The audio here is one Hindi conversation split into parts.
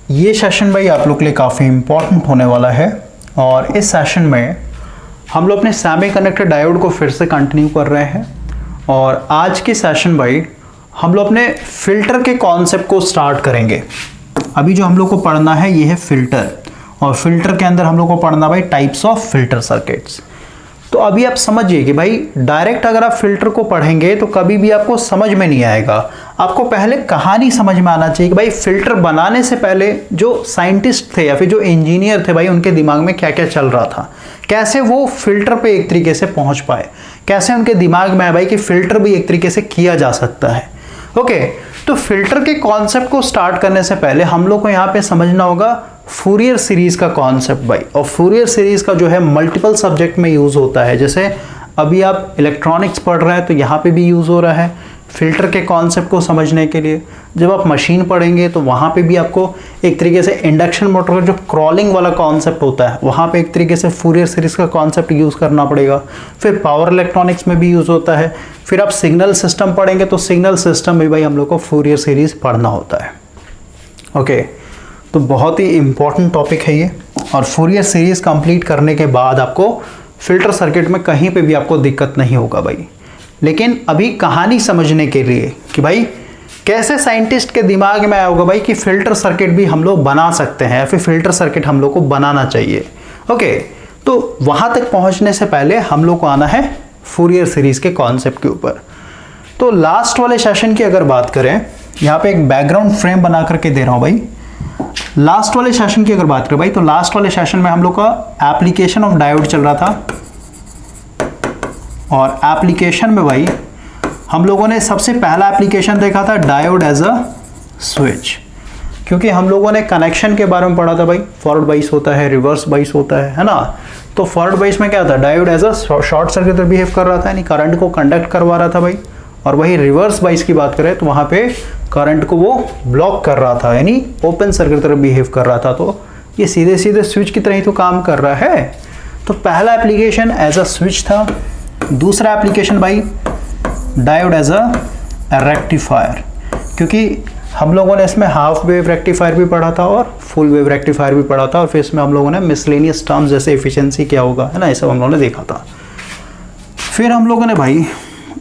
ये सेशन भाई आप लोग के लिए काफ़ी इम्पोर्टेंट होने वाला है और इस सेशन में हम लोग अपने सेमीकंडक्टर डायोड को फिर से कंटिन्यू कर रहे हैं। और आज के सेशन भाई हम लोग अपने फिल्टर के कॉन्सेप्ट को स्टार्ट करेंगे। अभी जो हम लोग को पढ़ना है ये है फिल्टर, और फिल्टर के अंदर हम लोग को पढ़ना भाई टाइप्स ऑफ फिल्टर सर्किट्स। तो अभी आप समझिए कि भाई डायरेक्ट अगर आप फिल्टर को पढ़ेंगे तो कभी भी आपको समझ में नहीं आएगा। आपको पहले कहानी समझ में आना चाहिए कि भाई फिल्टर बनाने से पहले जो साइंटिस्ट थे या फिर जो इंजीनियर थे भाई उनके दिमाग में क्या क्या चल रहा था, कैसे वो फिल्टर पे एक तरीके से पहुंच पाए, कैसे उनके दिमाग में आया भाई कि फिल्टर भी एक तरीके से किया जा सकता है। ओके, तो फिल्टर के कॉन्सेप्ट को स्टार्ट करने से पहले हम लोग को यहाँ पे समझना होगा फूरियर सीरीज का कॉन्सेप्ट भाई। और फूरियर सीरीज का जो है मल्टीपल सब्जेक्ट में यूज होता है। जैसे अभी आप इलेक्ट्रॉनिक्स पढ़ रहे हैं तो यहाँ पे भी यूज हो रहा है फिल्टर के कॉन्सेप्ट को समझने के लिए। जब आप मशीन पढ़ेंगे तो वहाँ पे भी आपको एक तरीके से इंडक्शन मोटर का जो क्रॉलिंग वाला कॉन्सेप्ट होता है वहाँ पे एक तरीके से फूरियर सीरीज का कॉन्सेप्ट यूज करना पड़ेगा। फिर पावर इलेक्ट्रॉनिक्स में भी यूज होता है। फिर आप सिग्नल सिस्टम पढ़ेंगे तो सिग्नल सिस्टम में भाई हम लोग को फूरियर सीरीज पढ़ना होता है। ओके, तो बहुत ही इंपॉर्टेंट टॉपिक है ये। और फूरियर सीरीज कंप्लीट करने के बाद आपको फिल्टर सर्किट में कहीं पे भी आपको दिक्कत नहीं होगा भाई। लेकिन अभी कहानी समझने के लिए कि भाई कैसे साइंटिस्ट के दिमाग में आया होगा भाई कि फिल्टर सर्किट भी हम लोग बना सकते हैं या फिर फिल्टर सर्किट हम लोग को बनाना चाहिए। ओके, तो वहां तक पहुंचने से पहले हम लोग को आना है फूरियर सीरीज के कॉन्सेप्ट के ऊपर। तो लास्ट वाले सेशन की अगर बात करें, यहाँ पे एक बैकग्राउंड फ्रेम बना करके दे रहा हूं भाई। लास्ट वाले सेशन की अगर बात करें भाई तो लास्ट वाले सेशन में हम लोग का एप्लीकेशन ऑफ डायोड चल रहा था। और एप्लीकेशन में भाई हम लोगों ने सबसे पहला एप्लीकेशन देखा था डायोड एज अ स्विच, क्योंकि हम लोगों ने कनेक्शन के बारे में पढ़ा था भाई। फॉरवर्ड बाइस होता है, रिवर्स बाइस होता है ना। तो फॉरवर्ड बाइस में क्या था, diode as a short circuit behave कर रहा था, यानी करंट को कंडक्ट करवा रहा था भाई। और वही रिवर्स बाइस की बात करें तो वहां पे करंट को वो ब्लॉक कर रहा था, यानी ओपन सर्किट तरह बिहेव कर रहा था। तो ये सीधे सीधे स्विच की तरह ही तो काम कर रहा है। तो पहला एप्लीकेशन एज अ स्विच था। दूसरा एप्लीकेशन भाई डायोड एज अ रेक्टिफायर, क्योंकि हम लोगों ने इसमें हाफ वेव रेक्टिफायर भी पढ़ा था और फुल वेव रेक्टिफायर भी पढ़ा था। और फिर इसमें हम लोगों ने मिसलेनियस टर्म्स जैसे एफिशिएंसी क्या होगा है ना, ये सब हम लोगों ने देखा था। फिर हम लोगों ने भाई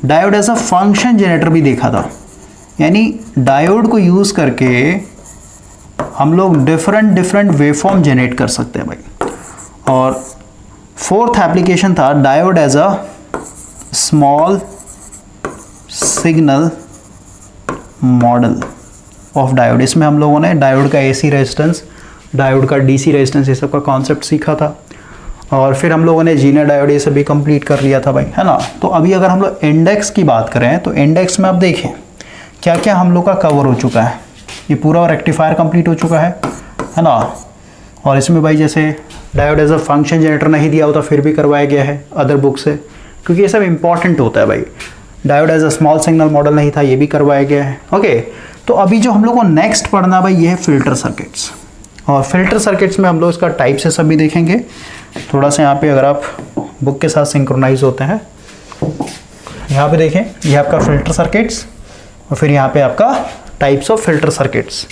diode as a function generator भी देखा था, यानी डायोड को यूज करके हम लोग डिफरेंट वेवफॉर्म जनरेट कर सकते हैं भाई। और फोर्थ एप्लीकेशन था diode as a small signal model of diode. इसमें हम लोगों ने डायोड का एसी रेजिस्टेंस, डायोड का डीसी रेजिस्टेंस, ये सब का कॉन्सेप्ट सीखा था। और फिर हम लोगों ने जीनर डायोड ये सब भी कंप्लीट कर लिया था भाई, है ना। तो अभी अगर हम लोग इंडेक्स की बात करें तो इंडेक्स में आप देखें क्या क्या हम लोग का कवर हो चुका है। ये पूरा रेक्टिफायर कंप्लीट हो चुका है ना। और इसमें भाई जैसे diode as a function generator नहीं दिया होता फिर भी करवाया गया है अदर बुक से, क्योंकि ये सब इंपॉर्टेंट होता है भाई। Diode as a small signal model नहीं था, ये भी करवाया गया है। ओके, तो अभी जो हम लोग को नेक्स्ट पढ़ना भाई ये है फिल्टर सर्किट्स। और फिल्टर सर्किट्स में हम लोग इसका टाइप से सब भी देखेंगे। थोड़ा सा यहाँ पे अगर आप बुक के साथ सिंक्रोनाइज होते हैं, यहाँ पे देखें ये आपका फिल्टर सर्किट्स और फिर यहाँ पे आपका टाइप्स ऑफ फिल्टर सर्किट्स।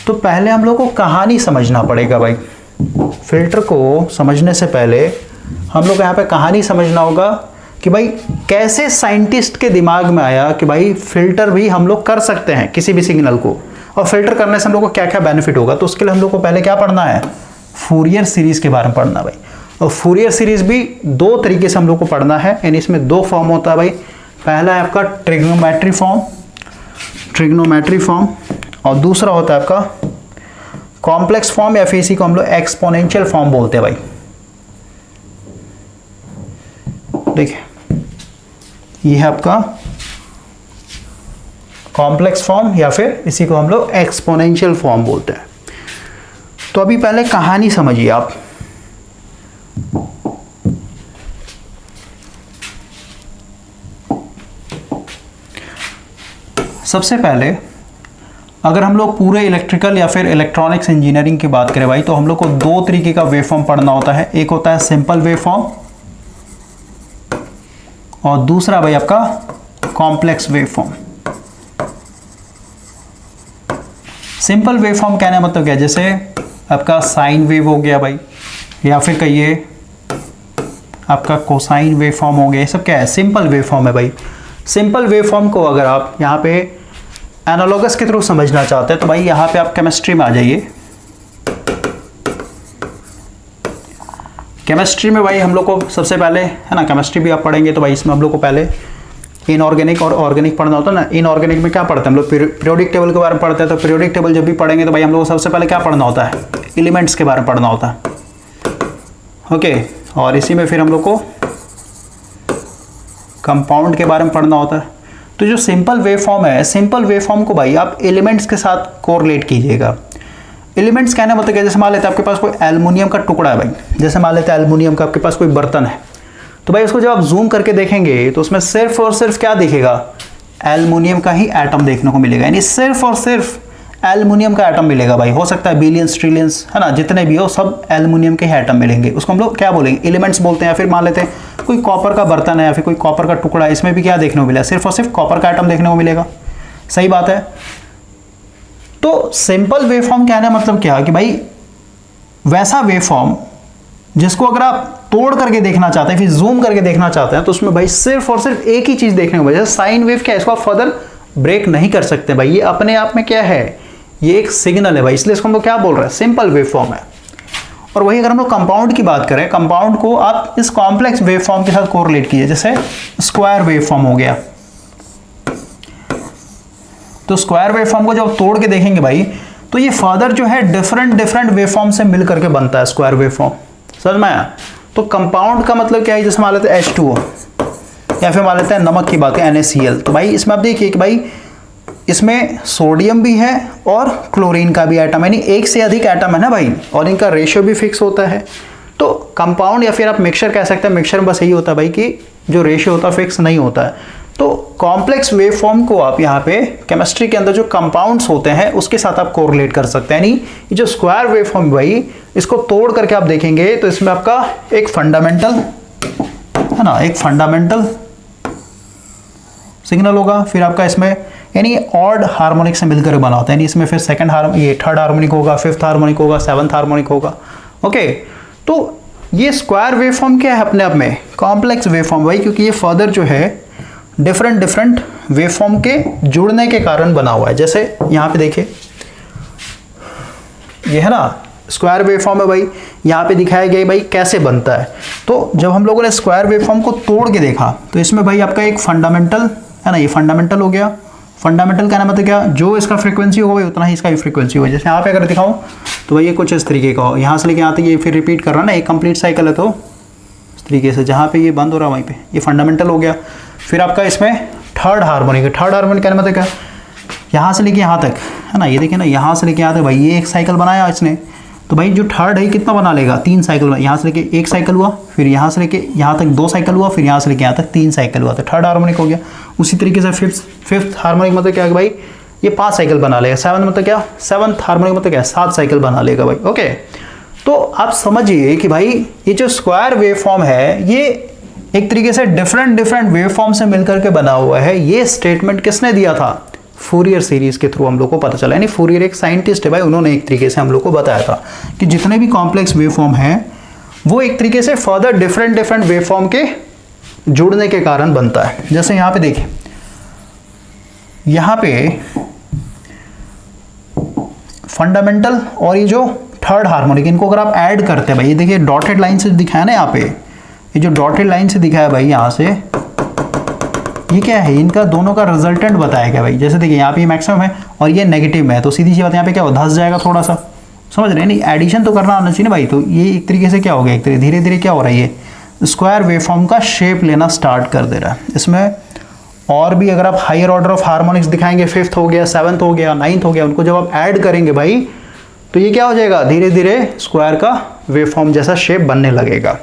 तो पहले हम लोग को कहानी समझना पड़ेगा भाई। फिल्टर को समझने से पहले हम लोग यहाँ पे कहानी समझना होगा कि भाई कैसे साइंटिस्ट के दिमाग में आया कि भाई फिल्टर भी हम लोग कर सकते हैं किसी भी सिग्नल को, और फिल्टर करने से हम लोग को क्या क्या बेनिफिट होगा। तो उसके लिए हम लोग को पहले क्या पढ़ना है, फूरियर सीरीज के बारे में पढ़ना भाई। और फूरियर सीरीज भी दो तरीके से हम लोग को पढ़ना है, यानी इसमें दो फॉर्म होता है भाई। पहला है आपका ट्रिग्नोमेट्री फॉर्म और दूसरा होता है आपका कॉम्प्लेक्स फॉर्म, या फिर इसी को हम लोग एक्सपोनेंशियल फॉर्म बोलते हैं भाई। देखिए ये है आपका कॉम्प्लेक्स फॉर्म या फिर इसी को हम लोग एक्सपोनेंशियल फॉर्म बोलते हैं। तो अभी पहले कहानी समझिए आप। सबसे पहले अगर हम लोग पूरे इलेक्ट्रिकल या फिर इलेक्ट्रॉनिक्स इंजीनियरिंग की बात करें भाई तो हम लोग को दो तरीके का वेवफॉर्म पढ़ना होता है। एक होता है सिंपल वेवफॉर्म और दूसरा भाई आपका complex waveform. Simple wave form कहने का मतलब क्या है, जैसे आपका साइन वेव हो गया भाई, या फिर कहिए आपका कोसाइन वेव फॉर्म हो गया, ये सब क्या है, सिंपल वेव फॉर्म है भाई। सिंपल वेव फॉर्म को अगर आप यहाँ पे एनालॉगस के थ्रू समझना चाहते हैं तो भाई यहाँ पे आप केमिस्ट्री में आ जाइए। केमिस्ट्री में भाई हम लोग को सबसे पहले है ना, केमिस्ट्री भी आप पढ़ेंगे तो भाई इसमें हम लोग को पहले इनऑर्गेनिक और ऑर्गेनिक पढ़ना होता है ना। इनऑर्गेनिक में क्या पढ़ते हैं हम लोग, पीरियोडिक टेबल के बारे में पढ़ते हैं। तो पीरियोडिक टेबल जब भी पढ़ेंगे तो भाई हम लोग को सबसे पहले क्या पढ़ना होता है, एलिमेंट्स के बारे में पढ़ना होता है। ओके, और इसी में फिर हम लोग को कंपाउंड के बारे में पढ़ना होता है। तो जो सिंपल वेव फॉर्म है, सिंपल वेव फॉर्म को भाई आप एलिमेंट्स के साथ कोरिलेट कीजिएगा। एलिमेंट्स कहने मतलब क्या, जैसे मान लेते हैं आपके पास कोई एल्युमिनियम का टुकड़ा है भाई, जैसे मान लेते हैं एल्युमिनियम का आपके पास कोई बर्तन है, तो भाई उसको जब आप जूम करके देखेंगे तो उसमें सिर्फ और सिर्फ क्या दिखेगा, एल्युमिनियम का ही एटम देखने को मिलेगा, यानी सिर्फ और सिर्फ एल्युमिनियम का एटम मिलेगा भाई। हो सकता है बिलियंस ट्रिलियंस है ना, जितने भी हो सब एल्युमिनियम के ही एटम मिलेंगे, उसको हम लोग क्या बोलेंगे, एलिमेंट्स बोलते हैं। या फिर मान लेते हैं कोई कॉपर का बर्तन है या फिर कोई कॉपर का टुकड़ा है, इसमें भी क्या देखने को मिलेगा, सिर्फ और सिर्फ कॉपर का एटम देखने को मिलेगा। सही बात है। तो सिंपल वेव फॉर्म कहने का मतलब क्या है कि भाई वैसा वेव फॉर्म जिसको अगर आप तोड़ करके देखना चाहते हैं, फिर जूम करके देखना चाहते हैं, तो उसमें भाई सिर्फ और सिर्फ एक ही चीज देखने को मिलेगा। साइन वेव क्या है, इसको आप फर्दर ब्रेक नहीं कर सकते भाई, ये अपने आप में क्या है, ये एक सिग्नल है भाई, इसलिए इसको हम लोग क्या बोल रहे हैं, सिंपल वेव फॉर्म है। और वही अगर हम लोग कंपाउंड की बात करें, कंपाउंड को आप इस कॉम्प्लेक्स वेव फॉर्म के साथ कोरिलेट कीजिए, जैसे स्क्वायर वेव फॉर्म हो गया। तो स्क्वायर वेव फॉर्म को जब तोड़ के देखेंगे भाई, तो ये फर्दर जो है डिफरेंट वेव फॉर्म से मिल करके बनता है स्क्वायर वेव फॉर्म। समझ में आया। तो कंपाउंड का मतलब क्या है, जैसे मान लेते हैं H2O, या फिर मान लेते हैं नमक की बात है NaCl। तो भाई इसमें आप देखिए कि भाई इसमें सोडियम भी है और क्लोरीन का भी एटम, यानी एक से अधिक एटम है ना भाई, और इनका रेशियो भी फिक्स होता है। तो कंपाउंड या फिर आप मिक्सचर कह सकते हैं, मिक्सचर में बस यही होता है भाई कि जो रेशियो होता है फिक्स नहीं होता है। तो कॉम्प्लेक्स वेव फॉर्म को आप यहाँ पे केमिस्ट्री के अंदर जो कंपाउंड्स होते हैं उसके साथ आप कोरिलेट कर सकते हैं। यानी ये जो स्क्वायर वेव फॉर्म भाई, इसको तोड़ करके आप देखेंगे तो इसमें आपका एक फंडामेंटल है ना, एक फंडामेंटल सिग्नल होगा, फिर आपका इसमें यानी ऑड हार्मोनिक से मिलकर बना होता है, यानी इसमें फिर सेकंड ये थर्ड हार्मोनिक होगा, फिफ्थ हार्मोनिक होगा, सेवंथ हार्मोनिक होगा। ओके, तो ये स्क्वायर वेव फॉर्म क्या है अपने आप में, कॉम्प्लेक्स वेव फॉर्म भाई, क्योंकि ये फर्दर जो है डिफरेंट वेव फॉर्म के जुड़ने के कारण बना हुआ है। जैसे यहाँ पे देखिए, ये है ना स्क्वायर वेव फॉर्म है भाई, यहाँ पे दिखाया गया भाई कैसे बनता है। तो जब हम लोगों ने स्क्वायर वेव फॉर्म को तोड़ के देखा तो इसमें भाई आपका एक फंडामेंटल है ना, ये फंडामेंटल हो गया। फंडामेंटल कहना मतलब क्या, जो इसका फ्रीक्वेंसी होगा भाई उतना ही इसका भी फ्रीक्वेंसी होगा। जैसे यहाँ पे अगर दिखाऊं तो भाई ये कुछ इस तरीके का हो, यहाँ से लेके यहाँ तक ये फिर रिपीट कर रहा है ना, एक कंप्लीट साइकिल है। तो इस तरीके से जहाँ पे ये बंद हो रहा है वहीं पे ये फंडामेंटल हो गया। फिर आपका इसमें थर्ड हार्मोनिक है। थर्ड हार्मोनिक कहने मतलब क्या, यहाँ से लेके यहाँ तक है ना, ये देखिए ना, यहाँ से लेके यहाँ तक भाई ये एक साइकिल बनाया इसने। तो भाई जो थर्ड है कितना बना लेगा, 3 साइकिल बना, यहाँ से लेके एक साइकिल हुआ, फिर यहाँ से लेके यहाँ तक 2 साइकिल हुआ, फिर यहाँ से लेके यहाँ तक 3 साइकिल हुआ, तो थर्ड हार्मोनिक हो गया। उसी तरीके से फिफ्थ हार्मोनिक मतलब क्या है भाई, ये 5 साइकिल बना लेगा। सेवंथ मतलब क्या, सेवंथ हार्मोनिक मतलब क्या, 7 साइकिल बना लेगा भाई। ओके, तो आप समझिए कि भाई ये जो स्क्वायर वेव फॉर्म है ये एक तरीके से डिफरेंट वेव फॉर्म से मिलकर के बना हुआ है। ये स्टेटमेंट किसने दिया था, फूरियर सीरीज के थ्रू हम लोग को पता चला। यानी फूरियर एक साइंटिस्ट है भाई, उन्होंने एक तरीके से हम लोग को बताया था कि जितने भी कॉम्प्लेक्स वेव फॉर्म हैं वो एक तरीके से फर्दर डिफरेंट वेव फॉर्म के जुड़ने के कारण बनता है। जैसे यहाँ पे देखिए, यहाँ पे फंडामेंटल और ये जो थर्ड हार्मोनिक, इनको अगर आप ऐड करते हैं भाई, ये देखिए डॉटेड लाइन से दिखाया ना यहाँ पे, ये जो डॉटेड लाइन से दिखाया भाई यहाँ से, ये क्या है, इनका दोनों का रिजल्टेंट बताया गया भाई। जैसे देखिए यहाँ पे मैक्सिमम है और ये नेगेटिव में है, तो सीधी सी बात यहाँ पे क्या हो, धंस जाएगा थोड़ा सा, समझ रहे हैं। नहीं, एडिशन तो करना आना चाहिए ना भाई। तो ये एक तरीके से क्या हो गया, एक तरीके धीरे धीरे क्या हो रहा है, ये स्क्वायर वेव फॉर्म का शेप लेना स्टार्ट कर दे रहा है। इसमें और भी अगर आप हायर ऑर्डर ऑफ हार्मोनिक्स दिखाएंगे, 5th हो गया, 7th हो गया, 9th हो गया, उनको जब आप ऐड करेंगे भाई तो ये क्या हो जाएगा, धीरे धीरे स्क्वायर का वेव फॉर्म जैसा शेप बनने लगेगा।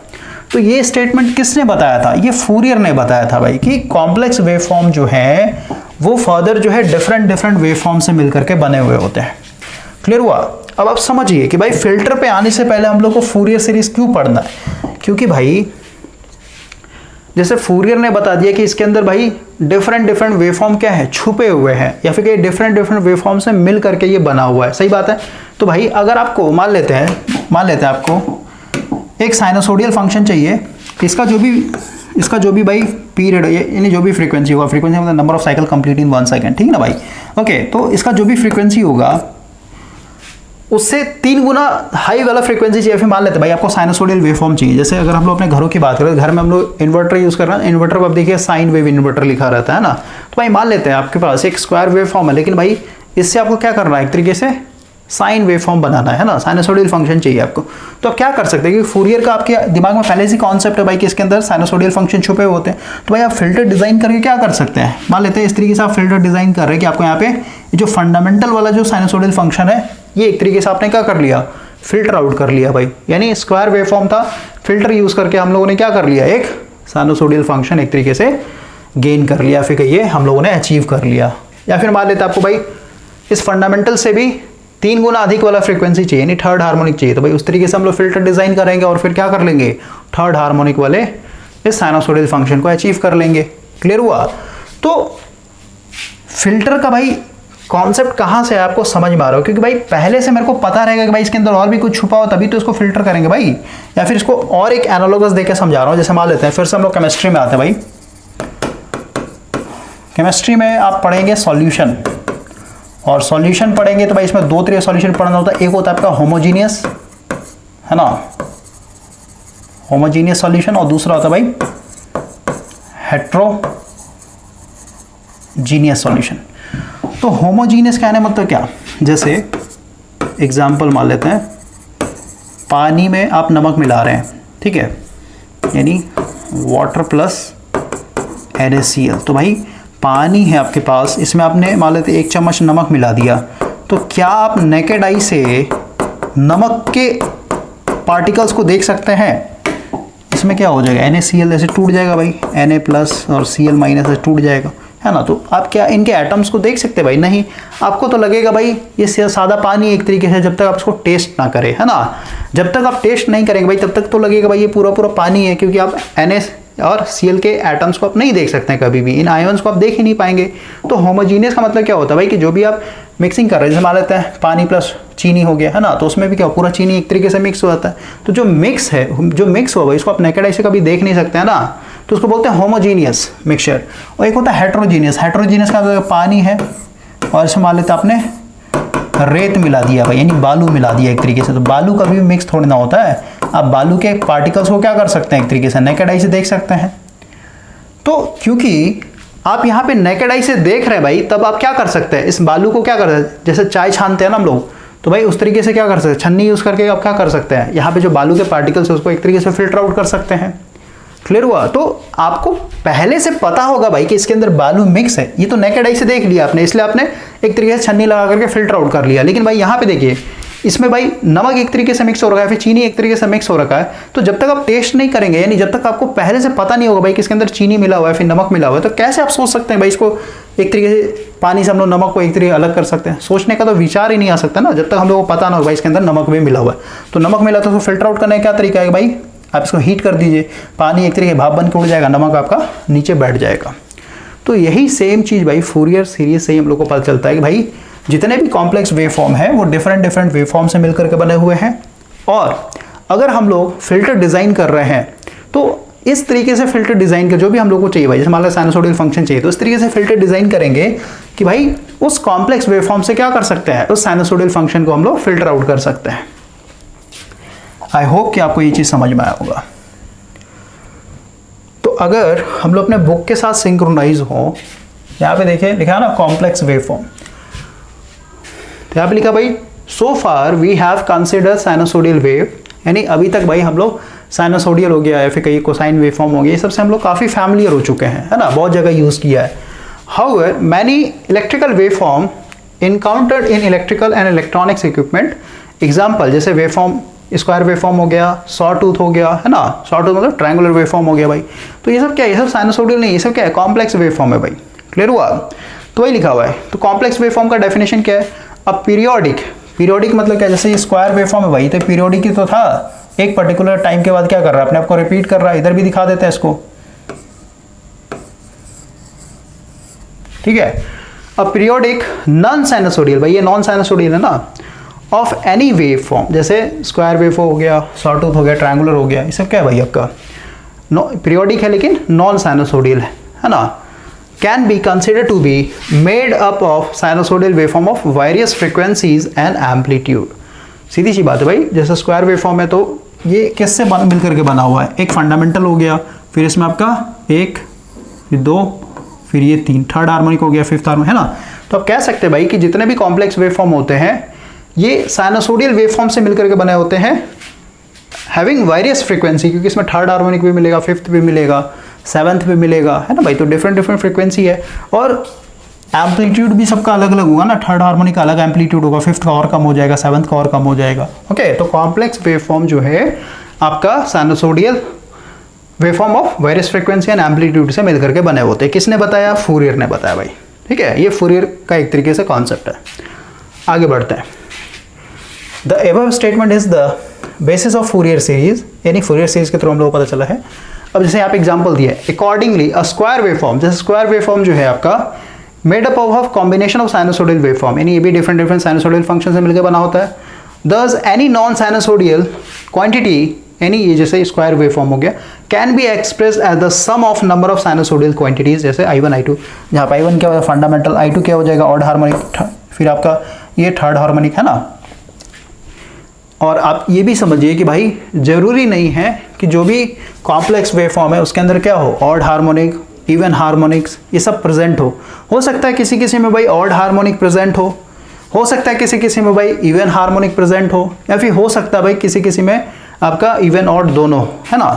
तो ये स्टेटमेंट किसने बताया था, ये फूरियर ने बताया था भाई, कि कॉम्प्लेक्स वेव फॉर्म जो है वो फर्दर जो है डिफरेंट वेव फॉर्म से मिलकर के बने हुए होते हैं। क्लियर हुआ। अब आप समझिए कि भाई फिल्टर पे आने से पहले हम लोग को फूरियर सीरीज क्यों पढ़ना है, क्योंकि भाई जैसे फूरियर ने बता दिया कि इसके अंदर भाई डिफरेंट वेवफॉर्म क्या है, छुपे हुए हैं, या फिर डिफरेंट वेवफॉर्म से मिल करके ये बना हुआ है, सही बात है। तो भाई अगर आपको मान लेते हैं आपको एक साइनोसोडियल फंक्शन चाहिए, इसका जो भी भाई पीरियड यानी जो भी फ्रीक्वेंसी होगा, फ्रीक्वेंसी मतलब number of cycle complete in 1 second, ठीक है ना भाई। ओके, तो इसका जो भी फ्रीक्वेंसी होगा उससे 3 गुना हाई वाला फ्रीक्वेंसी चाहिए। फिर मान लेते हैं भाई आपको साइनोसोडियल वेवफॉर्म चाहिए। जैसे अगर हम लोग अपने घरों की बात करें, घर में हम लोग इन्वर्टर यूज कर रहे हैं, इन्वर्टर पर आप देखिए साइन वेव इन्वर्टर लिखा रहता है ना। तो भाई मान लेते हैं आपके पास एक स्क्वायर वेवफॉर्म है, लेकिन भाई इससे आपको क्या करना है, एक तरीके से साइन वेवफॉर्म बनाना है ना, साइनोसोडियल फंक्शन चाहिए आपको। तो आप क्या कर सकते हैं, क्योंकि फूरियर का आपके दिमाग में पहले से कॉन्सेप्ट है भाई कि इसके अंदर साइनोसोडियल फंक्शन छुपे हुए होते हैं। तो भाई आप फिल्टर डिजाइन करके क्या कर सकते हैं, मान लेते हैं इस तरीके से आप फिल्टर डिजाइन कर रहे हैं कि आपको यहाँ पे जो फंडामेंटल वाला जो साइनोसोडियल फंक्शन है ये एक तरीके से आपने क्या कर लिया, फिल्टर आउट कर लिया भाई। यानी स्क्वायर वेवफॉर्म था, फिल्टर यूज करके हम लोगों ने क्या कर लिया, एक साइनोसोडियल फंक्शन एक तरीके से गेन कर लिया, फिर कहिए हम लोगों ने अचीव कर लिया। या फिर मान लेते आपको भाई इस फंडामेंटल से भी 3 गुना अधिक वाला फ्रीक्वेंसी चाहिए, यानी थर्ड हार्मोनिक चाहिए। तो भाई उस तरीके से हम लोग फिल्टर डिजाइन करेंगे और फिर क्या कर लेंगे, थर्ड हार्मोनिक वाले इस साइनोसोडियल फंक्शन को अचीव कर लेंगे। क्लियर हुआ। तो फिल्टर का भाई कॉन्सेप्ट कहाँ से है आपको समझ में आ रहा हो, क्योंकि भाई पहले से मेरे को पता रहेगा कि भाई इसके अंदर और भी कुछ छुपा हो तभी तो इसको फिल्टर करेंगे भाई। या फिर इसको और एक एनालॉगस देके समझा रहा हूँ। जैसे मान लेते हैं फिर से हम लोग केमिस्ट्री में आते हैं भाई। केमिस्ट्री में आप पढ़ेंगे सॉल्यूशन, और सॉल्यूशन पढ़ेंगे तो भाई इसमें 2 तरह सॉल्यूशन पढ़ना होता है। एक होता है आपका होमोजीनियस, है ना, होमोजीनियस सॉल्यूशन, और दूसरा होता है भाई हेट्रोजीनियस सॉल्यूशन। तो होमोजीनियस कहने मतलब क्या, जैसे एग्जांपल मान लेते हैं, पानी में आप नमक मिला रहे हैं, ठीक है, यानी वाटर प्लस NaCl। तो भाई पानी है आपके पास, इसमें आपने मान लेते 1 चम्मच नमक मिला दिया, तो क्या आप नेकेड आई से नमक के पार्टिकल्स को देख सकते हैं? इसमें क्या हो जाएगा, NaCl ऐसे टूट जाएगा भाई, Na+ और Cl- ऐसे टूट जाएगा, है ना। तो आप क्या इनके एटम्स को देख सकते हैं भाई? नहीं। आपको तो लगेगा भाई ये सादा पानी एक तरीके से, जब तक आप इसको टेस्ट ना करें, है ना। जब तक आप टेस्ट नहीं करेंगे भाई तब तक तो लगेगा भाई ये पूरा पानी है, क्योंकि आप Na और Cl के एटम्स को आप नहीं देख सकते हैं कभी भी, इन आयन्स को आप देख ही नहीं पाएंगे। तो होमोजीनियस का मतलब क्या होता है भाई कि जो भी आप मिक्सिंग कर रहे हैं, जैसे मान लेते हैं पानी प्लस चीनी हो गया, है ना, तो उसमें भी क्या पूरा चीनी एक तरीके से मिक्स हो जाता है। तो जो मिक्स है, जो मिक्स हुआ भाई, इसको आप नेकेड आई से कभी देख नहीं सकते हैं ना, तो उसको बोलते हैं होमोजीनियस मिक्सचर। और एक होता है हेट्रोजीनियस। हेट्रोजीनियस का मतलब पानी है और इसमें मान लेते आपने रेत मिला दिया भाई, यानी बालू मिला दिया एक तरीके से। तो बालू कभी भी मिक्स थोड़ी ना होता है, आप बालू के पार्टिकल्स को क्या कर सकते हैं, एक तरीके से नेकेड आई से देख सकते हैं। तो क्योंकि आप यहाँ पे नेकेड आई से देख रहे हैं भाई, तब आप क्या कर सकते हैं, इस बालू को क्या कर सकते हैं, जैसे चाय छानते हैं ना हम लोग, तो भाई उस तरीके से क्या कर सकते हैं, छन्नी यूज करके आप क्या कर सकते हैं, यहाँ पे जो बालू के पार्टिकल्स है उसको एक तरीके से फिल्टर आउट कर सकते हैं। क्लियर हुआ। तो आपको पहले से पता होगा भाई कि इसके अंदर बालू मिक्स है, ये तो नेकेड आई से देख लिया आपने, इसलिए आपने एक तरीके से छन्नी लगा करके फिल्टर आउट कर लिया। लेकिन भाई यहाँ पे देखिए, इसमें भाई नमक एक तरीके से मिक्स हो रखा है, फिर चीनी एक तरीके से मिक्स हो रखा है। तो जब तक आप टेस्ट नहीं करेंगे, यानी जब तक आपको पहले से पता नहीं होगा भाई कि इसके अंदर चीनी मिला हुआ है फिर नमक मिला हुआ है, तो कैसे आप सोच सकते हैं भाई इसको एक तरीके से पानी से हम लोग नमक को एक तरीके अलग कर सकते हैं? सोचने का तो विचार ही नहीं आ सकता ना, जब तक हम लोगों को पता ना हो भाई इसके अंदर नमक भी मिला हुआ है। तो नमक मिला तो फिल्टर आउट करने का क्या तरीका है भाई, आप इसको हीट कर दीजिए, पानी एक तरीके भाप बन के उड़ जाएगा, नमक आपका नीचे बैठ जाएगा। तो यही सेम चीज़ भाई फूरियर सीरीज से ही हम लोग को पता चलता है कि भाई जितने भी कॉम्प्लेक्स वेव फॉर्म है वो डिफरेंट वेव फॉर्म से मिलकर के बने हुए हैं। और अगर हम लोग फिल्टर डिज़ाइन कर रहे हैं तो इस तरीके से फिल्टर डिज़ाइन कर, जो भी हम लोग को चाहिए भाई, जैसे मान लो साइनोसोडियल फंक्शन चाहिए, तो इस तरीके से फिल्टर डिज़ाइन करेंगे कि भाई उस कॉम्प्लेक्स वेव फॉर्म से क्या कर सकते हैं, उस साइनोसोडियल फंक्शन को हम लोग फिल्टर आउट कर सकते हैं। आई होप कि आपको ये चीज़ समझ में आया होगा। तो अगर हम लोग अपने बुक के साथ सिंक्रोनाइज हो, यहाँ पे देखिए लिखा है ना कॉम्प्लेक्स वेव फॉर्म, तो यहाँ पे लिखा भाई so far we have consider sinusoidal wave, यानी अभी तक भाई हम लोग साइनोसोडियल हो गया है, फिर कहीं कोसाइन वेव फॉर्म हो गया, ये सबसे हम लोग काफ़ी फैमिलियर हो चुके हैं, है ना, बहुत जगह यूज़ किया है। However many electrical wave form encountered in electrical and electronics equipment, example जैसे wave form square wave form हो गया, सॉ टूथ हो गया, है ना, सॉ टूथ मतलब ट्रायंगुलर वेव फॉर्म हो गया भाई। तो ये सब क्या है, ये सब साइनोसोडियल नहीं, ये सब क्या है, कॉम्प्लेक्स वेव फॉर्म है भाई। क्लियर हुआ। तो वही लिखा हुआ है। तो कॉम्प्लेक्स वेव फॉर्म का डेफिनेशन क्या है, अब पीरियोडिक मतलब क्या, जैसे ये स्क्वायर वेव फॉर्म है भाई, तो पीरियोडिक ही तो था, एक पर्टिकुलर टाइम के बाद क्या कर रहा है, अपने आप को रिपीट कर रहा है। इधर भी दिखा देते हैं इसको, ठीक है। अब पीरियोडिक नॉन साइनसोडियल, भाई ये नॉन साइनसोडियल है ना, ऑफ एनी वेव फॉर्म, जैसे स्क्वायर वेव हो गया, सॉटूथ हो गया, ट्रायंगुलर हो गया, ये सब क्या है भाई आपका पीरियोडिक है लेकिन नॉन साइनसोडियल है ना, can be consider to be made up of sinusoidal waveform of various frequencies and amplitude. सीधी सी बात है भाई, जैसे स्क्वायर वेवफॉर्म है तो ये किससे मिल करके बना हुआ है, एक फंडामेंटल हो गया, फिर इसमें आपका 1, फिर 2, फिर ये 3, थर्ड हार्मोनिक हो गया, फिफ्थ हार्मोनिक, है ना। तो आप कह सकते हैं भाई कि जितने भी कॉम्प्लेक्स वेवफॉर्म होते हैं ये साइनसोडियल वेवफॉर्म से मिलकर के बने होते हैं, हैविंग वेरियस फ्रीक्वेंसी, क्योंकि इसमें थर्ड हार्मोनिक भी मिलेगा, फिफ्थ भी मिलेगा, सेवंथ भी मिलेगा, है ना भाई। तो डिफरेंट फ्रीक्वेंसी है और एम्पलीट्यूड भी सबका अलग अलग होगा ना, थर्ड हार्मोनिक का अलग एम्पलीट्यूड होगा, फिफ्थ का और कम हो जाएगा, सेवंथ का और कम हो जाएगा। ओके, तो कॉम्प्लेक्स वेवफॉर्म जो है आपका sinusoidal waveform of various frequency and amplitude से मिलकर के बने होते हैं। किसने बताया? फूरियर ने बताया भाई, ठीक है। ये फूरियर का एक तरीके से कॉन्सेप्ट है। आगे बढ़ते हैं। The above statement is the basis of Fourier series, यानी फूरियर सीरीज के थ्रू हम लोगों को पता चला है। अब जैसे यहाँ पे एग्जांपल दिया है, अकॉर्डिंगली अ स्क्वायर वेवफॉर्म, जैसे स्क्वायर वेवफॉर्म जो है आपका made up of combination of sinusoidal waveform, यानी ये भी डिफरेंट साइनसोडियल फंक्शन से मिलकर बना होता है। दस एनी नॉन साइनसोडियल क्वांटिटी, यानी ये जैसे स्क्वायर वेवफॉर्म हो गया, can be express as the sum of number of sinusoidal quantities, जैसे I1 I2, जहाँ पे I1 क्या हो जाएगा फंडामेंटल, I2 क्या हो जाएगा ऑड हार्मोनिक, फिर आपका ये थर्ड हार्मोनिक, है ना। और आप ये भी समझिए कि भाई जरूरी नहीं है कि जो भी कॉम्प्लेक्स वेवफॉर्म है उसके अंदर क्या हो, ऑड हार्मोनिक, इवन हार्मोनिक्स, ये सब प्रेजेंट हो सकता है किसी किसी में भाई ऑड हार्मोनिक प्रेजेंट हो सकता है किसी किसी में भाई इवन हार्मोनिक प्रेजेंट हो, या फिर हो सकता है भाई किसी किसी में आपका इवन ऑड दोनों, है ना।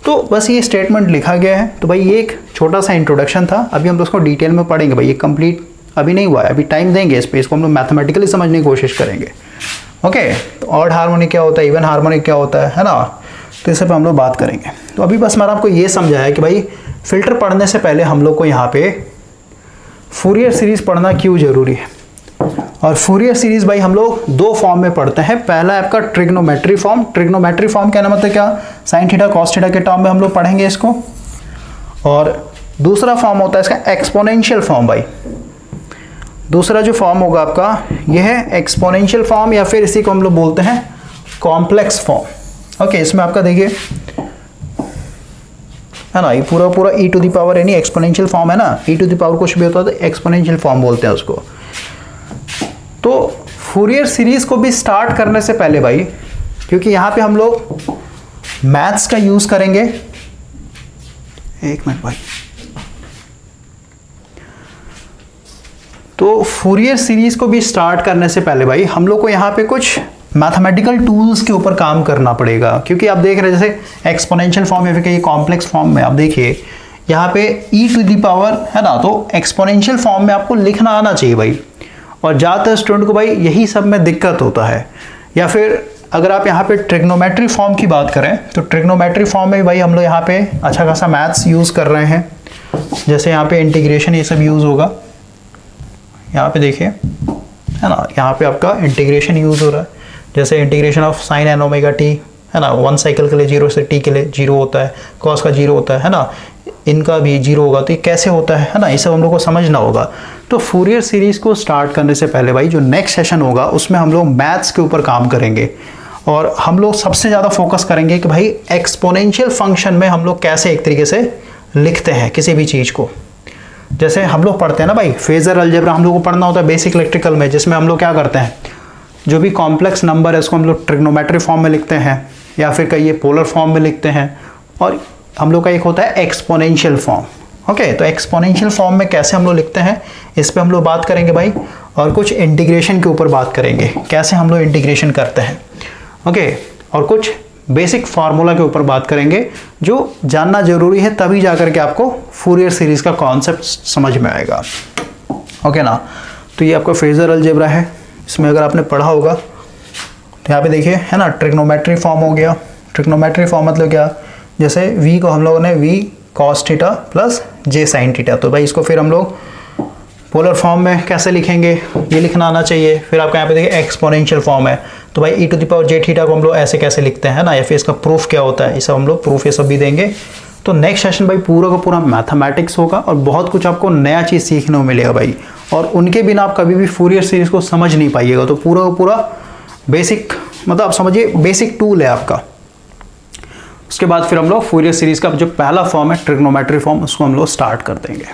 तो बस ये स्टेटमेंट लिखा गया है। तो भाई ये एक छोटा सा इंट्रोडक्शन था, अभी हम उसको डिटेल में पढ़ेंगे भाई, ये कंप्लीट अभी नहीं हुआ है, अभी टाइम देंगे इस पे, इसको हम लोग मैथमेटिकली समझने की कोशिश करेंगे। ओके, तो ऑड हार्मोनिक क्या होता है, इवन हार्मोनिक क्या होता है ना, तो इस पर हम लोग बात करेंगे। तो अभी बस मैंने आपको ये समझाया कि भाई फिल्टर पढ़ने से पहले हम लोग को यहाँ पे फूरियर सीरीज पढ़ना क्यों जरूरी है। और फूरियर सीरीज भाई हम लोग दो फॉर्म में पढ़ते हैं। पहला है आपका ट्रिग्नोमेट्री फॉर्म। ट्रिग्नोमेट्री फॉर्म कहना मतलब क्या, साइन थीटा कॉस थीटा के टर्म में हम लोग पढ़ेंगे इसको। और दूसरा फॉर्म होता है इसका एक्सपोनेंशियल फॉर्म। भाई दूसरा जो फॉर्म होगा आपका यह है एक्सपोनेंशियल फॉर्म, या फिर इसी को हम लोग बोलते हैं कॉम्प्लेक्स फॉर्म। ओके, इसमें आपका देखिए है ना, ये पूरा ई टू द पावर, यानी एक्सपोनेंशियल फॉर्म है ना, ई टू द पावर कुछ भी होता है तो एक्सपोनेंशियल फॉर्म बोलते हैं उसको। तो फूरियर सीरीज को भी स्टार्ट करने से पहले भाई, क्योंकि यहाँ पे हम लोग मैथ्स का यूज करेंगे, एक मिनट भाई, तो फूरियर सीरीज को भी स्टार्ट करने से पहले भाई हम लोग को यहाँ पे कुछ मैथमेटिकल टूल्स के ऊपर काम करना पड़ेगा। क्योंकि आप देख रहे हैं जैसे एक्सपोनेंशियल फॉर्म या फिर कॉम्प्लेक्स फॉर्म में आप देखिए यहाँ पे ई टू द पावर है ना, तो एक्सपोनेंशियल फॉर्म में आपको लिखना आना चाहिए भाई। और ज़्यादातर स्टूडेंट को भाई यही सब में दिक्कत होता है। या फिर अगर आप यहाँ पे ट्रिग्नोमेट्री फॉर्म की बात करें तो ट्रिग्नोमेट्री फॉर्म में भाई हम लोग यहाँ पे अच्छा खासा मैथ्स यूज़ कर रहे हैं। जैसे यहाँ पे इंटीग्रेशन ये सब यूज़ होगा, यहाँ पे देखिए है ना, यहाँ पे आपका इंटीग्रेशन यूज़ हो रहा है। जैसे integration of sine n omega t है ना, 1 साइकिल के लिए 0 से t के लिए 0 होता है, कॉस का 0 होता है ना, इनका भी 0 होगा। तो ये कैसे होता है ना, ये सब हम लोग को समझना होगा। तो फूरियर सीरीज को स्टार्ट करने से पहले भाई जो नेक्स्ट सेशन होगा उसमें हम लोग मैथ्स के ऊपर काम करेंगे। और हम लोग सबसे ज़्यादा फोकस करेंगे कि भाई एक्सपोनेंशियल फंक्शन में हम लोग कैसे एक तरीके से लिखते हैं किसी भी चीज़ को। जैसे हम लोग पढ़ते हैं ना भाई फेजर अलजेब्रा, हम लोग को पढ़ना होता है बेसिक इलेक्ट्रिकल में, जिसमें हम लोग क्या करते हैं, जो भी कॉम्प्लेक्स नंबर है उसको हम लोग ट्रिग्नोमेट्री फॉर्म में लिखते हैं, या फिर कहीं पोलर फॉर्म में लिखते हैं। और हम लोग का एक होता है एक्सपोनेंशियल फॉर्म। ओके, तो एक्सपोनेंशियल फॉर्म में कैसे हम लोग लिखते हैं इस पे हम लोग बात करेंगे भाई। और कुछ इंटीग्रेशन के ऊपर बात करेंगे, कैसे हम लोग इंटीग्रेशन करते हैं। ओके, और कुछ बेसिक फार्मूला के ऊपर बात करेंगे जो जानना जरूरी है, तभी जाकर के आपको फूरियर सीरीज का कॉन्सेप्ट समझ में आएगा। ओके ना, तो ये आपका फेजर अलजेब्रा है, इसमें अगर आपने पढ़ा होगा तो यहाँ पे देखिए है ना, ट्रिग्नोमेट्री फॉर्म हो गया। ट्रिग्नोमेट्री फॉर्म मतलब क्या, जैसे v को हम लोगों ने v cos theta plus j sin theta, तो भाई इसको फिर हम लोग पोलर फॉर्म में कैसे लिखेंगे ये लिखना आना चाहिए। फिर आपका यहाँ पे देखिए एक्सपोनेंशियल फॉर्म है, तो भाई e to the power j theta को हम लोग ऐसे कैसे लिखते हैं ना, या फिर इसका प्रूफ क्या होता है, ये सब हम लोग प्रूफ ये सब भी देंगे। तो नेक्स्ट सेशन भाई पूरा का पूरा मैथमेटिक्स होगा और बहुत कुछ आपको नया चीज़ सीखने को मिलेगा भाई, और उनके बिना आप कभी भी फूरियर सीरीज को समझ नहीं पाइएगा। तो पूरा का पूरा बेसिक, मतलब आप समझिए बेसिक टूल है आपका। उसके बाद फिर हम लोग फूरियर सीरीज का जो पहला फॉर्म है ट्रिग्नोमेट्री फॉर्म, उसको हम लोग स्टार्ट कर देंगे।